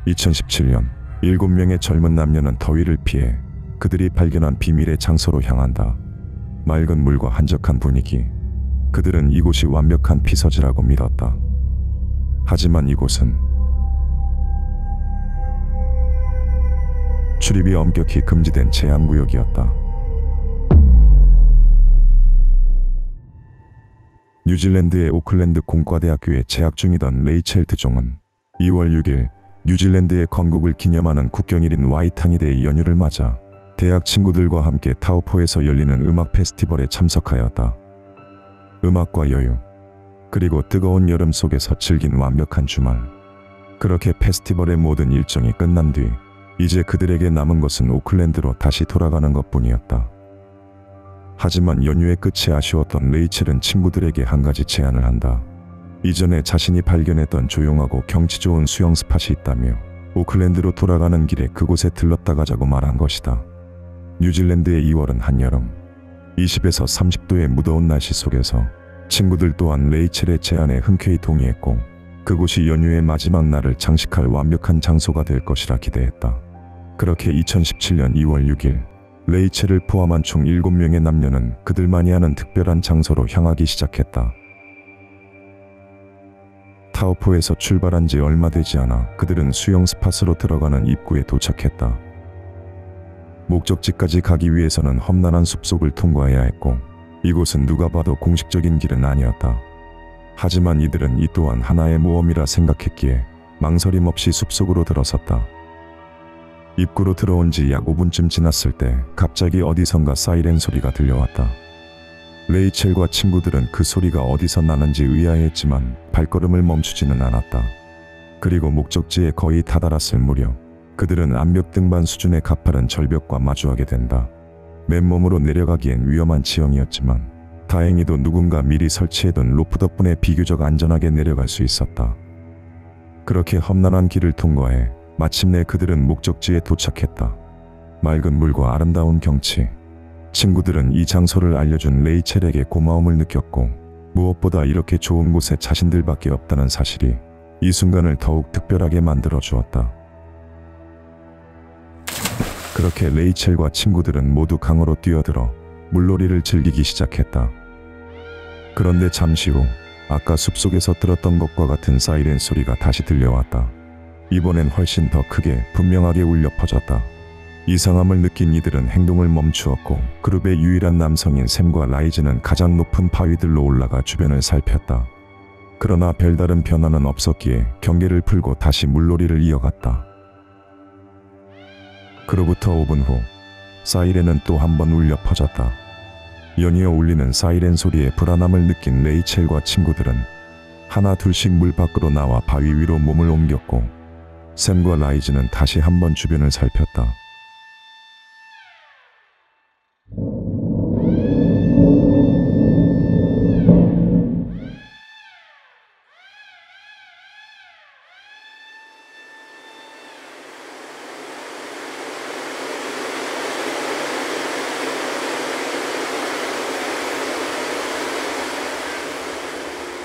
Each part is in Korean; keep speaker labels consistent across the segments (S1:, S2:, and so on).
S1: 2017년 7명의 젊은 남녀는 더위를 피해 그들이 발견한 비밀의 장소로 향한다. 맑은 물과 한적한 분위기. 그들은 이곳이 완벽한 피서지라고 믿었다. 하지만 이곳은 출입이 엄격히 금지된 제한구역이었다. 뉴질랜드의 오클랜드 공과대학교에 재학 중이던 레이첼 드종은 2월 6일 뉴질랜드의 건국을 기념하는 국경일인 와이탕이데이 연휴를 맞아 대학 친구들과 함께 타우포에서 열리는 음악 페스티벌에 참석하였다. 음악과 여유, 그리고 뜨거운 여름 속에서 즐긴 완벽한 주말. 그렇게 페스티벌의 모든 일정이 끝난 뒤 이제 그들에게 남은 것은 오클랜드로 다시 돌아가는 것뿐이었다. 하지만 연휴의 끝이 아쉬웠던 레이첼은 친구들에게 한 가지 제안을 한다. 이전에 자신이 발견했던 조용하고 경치 좋은 수영 스팟이 있다며 오클랜드로 돌아가는 길에 그곳에 들렀다 가자고 말한 것이다. 뉴질랜드의 2월은 한여름, 20에서 30도의 무더운 날씨 속에서 친구들 또한 레이첼의 제안에 흔쾌히 동의했고 그곳이 연휴의 마지막 날을 장식할 완벽한 장소가 될 것이라 기대했다. 그렇게 2017년 2월 6일 레이첼을 포함한 총 7명의 남녀는 그들만이 아는 특별한 장소로 향하기 시작했다. 타우포에서 출발한 지 얼마 되지 않아 그들은 수영 스팟으로 들어가는 입구에 도착했다. 목적지까지 가기 위해서는 험난한 숲속을 통과해야 했고 이곳은 누가 봐도 공식적인 길은 아니었다. 하지만 이들은 이 또한 하나의 모험이라 생각했기에 망설임 없이 숲속으로 들어섰다. 입구로 들어온 지 약 5분쯤 지났을 때 갑자기 어디선가 사이렌 소리가 들려왔다. 레이첼과 친구들은 그 소리가 어디서 나는지 의아해했지만 발걸음을 멈추지는 않았다. 그리고 목적지에 거의 다다랐을 무렵 그들은 암벽 등반 수준의 가파른 절벽과 마주하게 된다. 맨몸으로 내려가기엔 위험한 지형이었지만 다행히도 누군가 미리 설치해둔 로프 덕분에 비교적 안전하게 내려갈 수 있었다. 그렇게 험난한 길을 통과해 마침내 그들은 목적지에 도착했다. 맑은 물과 아름다운 경치. 친구들은 이 장소를 알려준 레이첼에게 고마움을 느꼈고 무엇보다 이렇게 좋은 곳에 자신들밖에 없다는 사실이 이 순간을 더욱 특별하게 만들어 주었다. 그렇게 레이첼과 친구들은 모두 강으로 뛰어들어 물놀이를 즐기기 시작했다. 그런데 잠시 후 아까 숲속에서 들었던 것과 같은 사이렌 소리가 다시 들려왔다. 이번엔 훨씬 더 크게 분명하게 울려 퍼졌다. 이상함을 느낀 이들은 행동을 멈추었고 그룹의 유일한 남성인 샘과 라이즈는 가장 높은 바위들로 올라가 주변을 살폈다. 그러나 별다른 변화는 없었기에 경계를 풀고 다시 물놀이를 이어갔다. 그로부터 5분 후 사이렌은 또 한 번 울려 퍼졌다. 연이어 울리는 사이렌 소리에 불안함을 느낀 레이첼과 친구들은 하나 둘씩 물 밖으로 나와 바위 위로 몸을 옮겼고 샘과 라이즈는 다시 한 번 주변을 살폈다.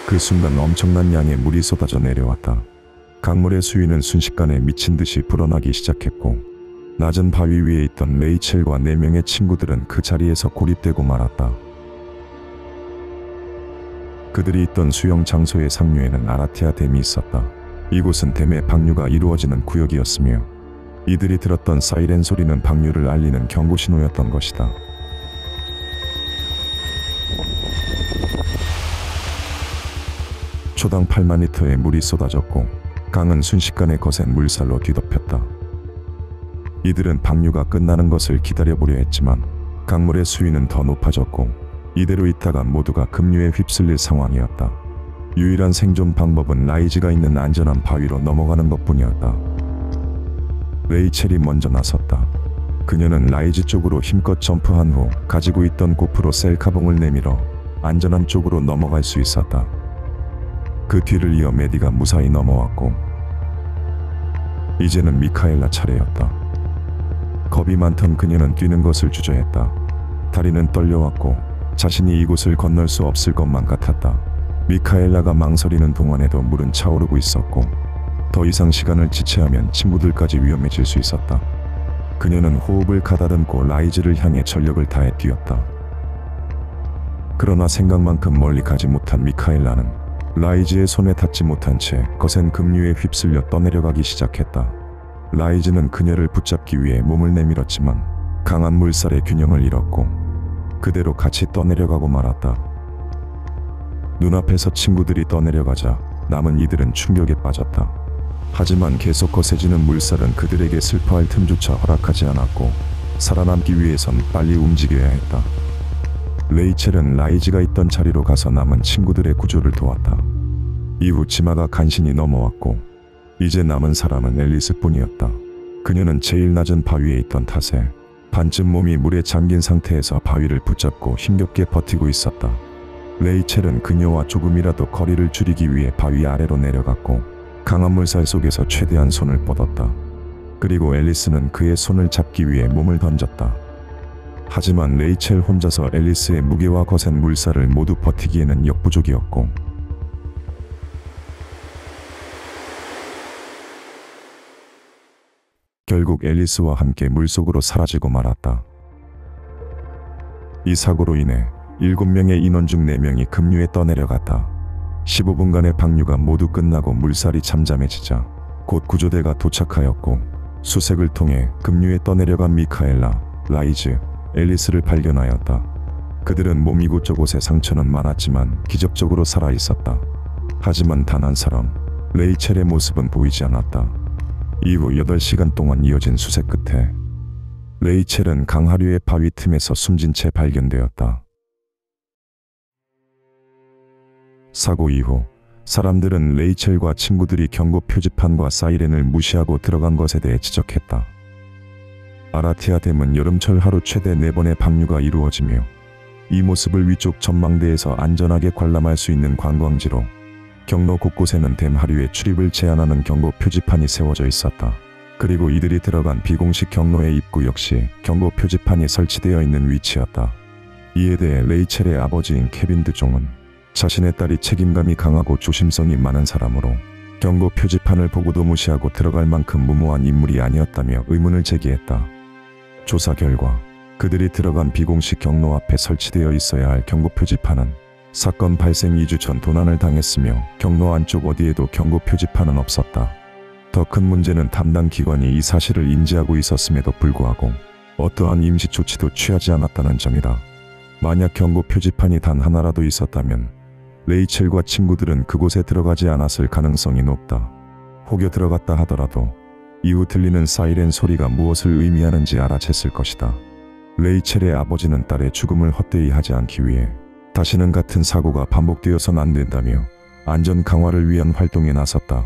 S1: 그 순간 엄청난 양의 물이 쏟아져 내려왔다. 강물의 수위는 순식간에 미친 듯이 불어나기 시작했고 낮은 바위 위에 있던 레이첼과 4명의 친구들은 그 자리에서 고립되고 말았다. 그들이 있던 수영 장소의 상류에는 아라티아 댐이 있었다. 이곳은 댐의 방류가 이루어지는 구역이었으며 이들이 들었던 사이렌 소리는 방류를 알리는 경고 신호였던 것이다. 초당 8만 리터의 물이 쏟아졌고 강은 순식간에 거센 물살로 뒤덮였다. 이들은 방류가 끝나는 것을 기다려보려 했지만 강물의 수위는 더 높아졌고 이대로 있다가 모두가 급류에 휩쓸릴 상황이었다. 유일한 생존 방법은 라이즈가 있는 안전한 바위로 넘어가는 것뿐이었다. 레이첼이 먼저 나섰다. 그녀는 라이즈 쪽으로 힘껏 점프한 후 가지고 있던 고프로 셀카봉을 내밀어 안전한 쪽으로 넘어갈 수 있었다. 그 뒤를 이어 메디가 무사히 넘어왔고 이제는 미카엘라 차례였다. 겁이 많던 그녀는 뛰는 것을 주저했다. 다리는 떨려왔고 자신이 이곳을 건널 수 없을 것만 같았다. 미카엘라가 망설이는 동안에도 물은 차오르고 있었고 더 이상 시간을 지체하면 친구들까지 위험해질 수 있었다. 그녀는 호흡을 가다듬고 라이즈를 향해 전력을 다해 뛰었다. 그러나 생각만큼 멀리 가지 못한 미카엘라는 라이즈의 손에 닿지 못한 채 거센 급류에 휩쓸려 떠내려가기 시작했다. 라이즈는 그녀를 붙잡기 위해 몸을 내밀었지만 강한 물살에 균형을 잃었고 그대로 같이 떠내려가고 말았다. 눈앞에서 친구들이 떠내려가자 남은 이들은 충격에 빠졌다. 하지만 계속 거세지는 물살은 그들에게 슬퍼할 틈조차 허락하지 않았고 살아남기 위해선 빨리 움직여야 했다. 레이첼은 라이즈가 있던 자리로 가서 남은 친구들의 구조를 도왔다. 이후 치마가 간신히 넘어왔고 이제 남은 사람은 앨리스뿐이었다. 그녀는 제일 낮은 바위에 있던 탓에 반쯤 몸이 물에 잠긴 상태에서 바위를 붙잡고 힘겹게 버티고 있었다. 레이첼은 그녀와 조금이라도 거리를 줄이기 위해 바위 아래로 내려갔고 강한 물살 속에서 최대한 손을 뻗었다. 그리고 앨리스는 그의 손을 잡기 위해 몸을 던졌다. 하지만 레이첼 혼자서 앨리스의 무게와 거센 물살을 모두 버티기에는 역부족이었고 결국 앨리스와 함께 물속으로 사라지고 말았다. 이 사고로 인해 7명의 인원 중 4명이 급류에 떠내려갔다. 15분간의 방류가 모두 끝나고 물살이 잠잠해지자 곧 구조대가 도착하였고 수색을 통해 급류에 떠내려간 미카엘라, 라이즈, 앨리스를 발견하였다. 그들은 몸 이곳저곳에 상처는 많았지만 기적적으로 살아있었다. 하지만 단 한 사람, 레이첼의 모습은 보이지 않았다. 이후 8시간 동안 이어진 수색 끝에 레이첼은 강하류의 바위 틈에서 숨진 채 발견되었다. 사고 이후 사람들은 레이첼과 친구들이 경고 표지판과 사이렌을 무시하고 들어간 것에 대해 지적했다. 아라티아 댐은 여름철 하루 최대 4번의 방류가 이루어지며 이 모습을 위쪽 전망대에서 안전하게 관람할 수 있는 관광지로 경로 곳곳에는 댐 하류의 출입을 제한하는 경고 표지판이 세워져 있었다. 그리고 이들이 들어간 비공식 경로의 입구 역시 경고 표지판이 설치되어 있는 위치였다. 이에 대해 레이첼의 아버지인 케빈 드종은 자신의 딸이 책임감이 강하고 조심성이 많은 사람으로 경고 표지판을 보고도 무시하고 들어갈 만큼 무모한 인물이 아니었다며 의문을 제기했다. 조사 결과 그들이 들어간 비공식 경로 앞에 설치되어 있어야 할 경고 표지판은 사건 발생 2주 전 도난을 당했으며 경로 안쪽 어디에도 경고 표지판은 없었다. 더 큰 문제는 담당 기관이 이 사실을 인지하고 있었음에도 불구하고 어떠한 임시 조치도 취하지 않았다는 점이다. 만약 경고 표지판이 단 하나라도 있었다면 레이첼과 친구들은 그곳에 들어가지 않았을 가능성이 높다. 혹여 들어갔다 하더라도 이후 들리는 사이렌 소리가 무엇을 의미하는지 알아챘을 것이다. 레이첼의 아버지는 딸의 죽음을 헛되이 하지 않기 위해 다시는 같은 사고가 반복되어선 안 된다며 안전 강화를 위한 활동에 나섰다.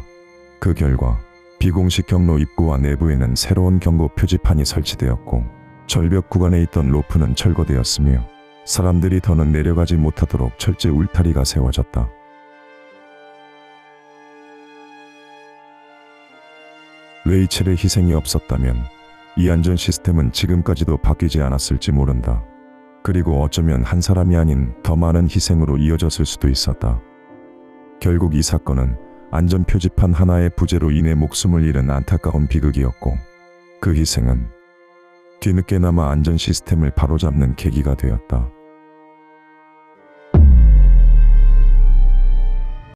S1: 그 결과 비공식 경로 입구와 내부에는 새로운 경고 표지판이 설치되었고 절벽 구간에 있던 로프는 철거되었으며 사람들이 더는 내려가지 못하도록 철제 울타리가 세워졌다. 레이첼의 희생이 없었다면 이 안전 시스템은 지금까지도 바뀌지 않았을지 모른다. 그리고 어쩌면 한 사람이 아닌 더 많은 희생으로 이어졌을 수도 있었다. 결국 이 사건은 안전 표지판 하나의 부재로 인해 목숨을 잃은 안타까운 비극이었고 그 희생은 뒤늦게나마 안전 시스템을 바로잡는 계기가 되었다.